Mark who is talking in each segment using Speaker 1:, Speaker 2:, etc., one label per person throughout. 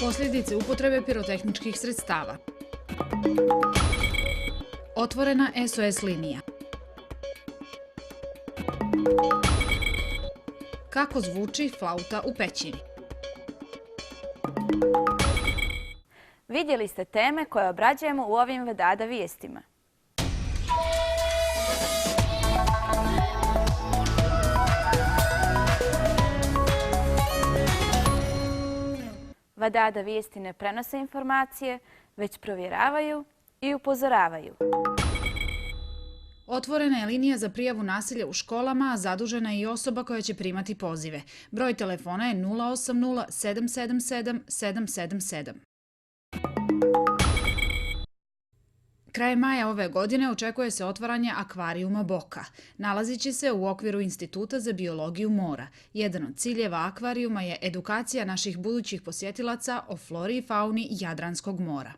Speaker 1: Posljedice upotrebe pirotehničkih sredstava. Otvorena SOS linija. Kako zvuči flauta u pećini?
Speaker 2: Vidjeli ste teme koje obrađujemo u ovim Vedada vijestima. Vedada vijesti ne prenose informacije, već provjeravaju i upozoravaju.
Speaker 1: Otvorena je linija za prijavu nasilja u školama, a zadužena je i osoba koja će primati pozive. Broj telefona je 080 777 777. Krajem maja ove godine očekuje se otvaranje akvarijuma Boka. Nalazit će se u okviru Instituta za biologiju mora. Jedan od ciljeva akvarijuma je edukacija naših budućih posjetilaca o flori i fauni Jadranskog mora.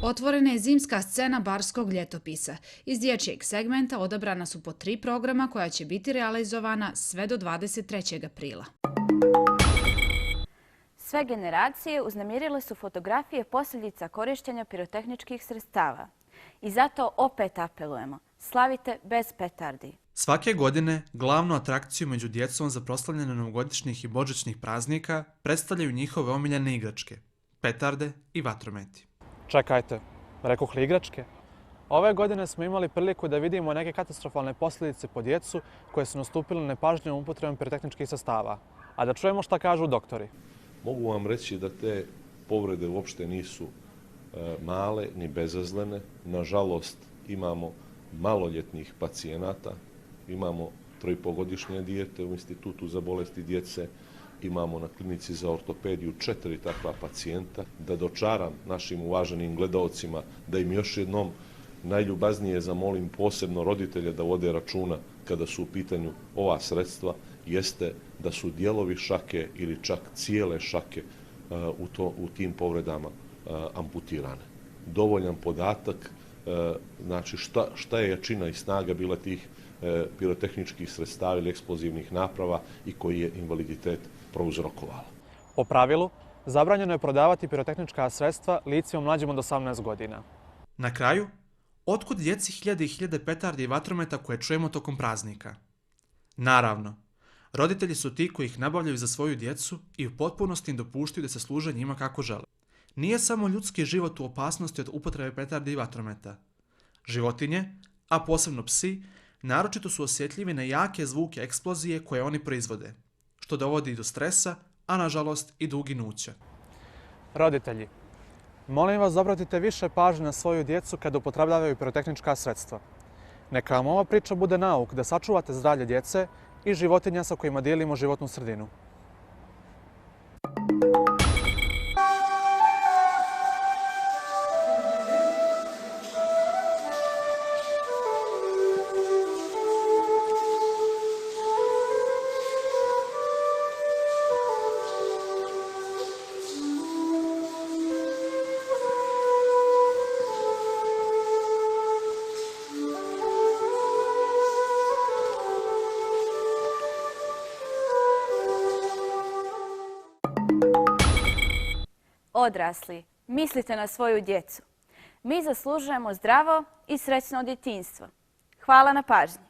Speaker 1: Otvorena je zimska scena Barskog ljetopisa. Iz dječjeg segmenta odabrana su po 3 programa koja će biti realizovana sve do 23. aprila.
Speaker 2: Sve generacije uznemirile su fotografije posljedica korištenja pirotehničkih sredstava. I zato opet apelujemo, slavite bez petardi.
Speaker 3: Svake godine glavnu atrakciju među djecom za proslavljanje novogodišnjih i božićnih praznika predstavljaju njihove omiljene igračke, petarde i vatrometi.
Speaker 4: Čekajte, rekoh li igračke? Ove godine smo imali priliku da vidimo neke katastrofalne posljedice po djecu koje su nastupile nepažljivom upotrebom pirotehničkih sredstava. A da čujemo šta kažu doktori.
Speaker 5: Mogu vam reći da te povrede uopšte nisu male ni bezazlene. Nažalost, imamo maloljetnih pacijenata, imamo 3,5-godišnje dijete u Institutu za bolesti djece, imamo na klinici za ortopediju 4 takva pacijenta. Da dočaram našim uvaženim gledaocima da im još jednom najljubaznije zamolim posebno roditelje da vode računa kada su u pitanju ova sredstva, jeste da su dijelovi šake ili čak cijele šake u tim povredama amputirane. Dovoljan podatak, znači šta je jačina i snaga bila tih pirotehničkih sredstava ili eksplozivnih naprava i koji je invaliditet prouzrokovala.
Speaker 4: Po pravilu, zabranjeno je prodavati pirotehnička sredstva licima mlađim od 18 godina.
Speaker 3: Na kraju, otkud djeci hiljade i hiljade petardi i vatrometa koje čujemo tokom praznika? Naravno, roditelji su ti koji ih nabavljaju za svoju djecu i u potpunosti im dopuštaju da se služe njima kako žele. Nije samo ljudski život u opasnosti od upotrebe petardi i vatrometa. Životinje, a posebno psi, naročito su osjetljivi na jake zvuke eksplozije koje oni proizvode, što dovodi do stresa, a nažalost i do uginuća.
Speaker 4: Roditelji, molim vas da obratite više pažnje na svoju djecu kada upotrebljavaju pirotehnička sredstva. Neka vam ova priča bude nauk da sačuvate zdravlje djece i životinja sa kojima dijelimo životnu sredinu.
Speaker 2: Odrasli, mislite na svoju djecu. Mi zaslužujemo zdravo i srećno djetinjstvo. Hvala na pažnji.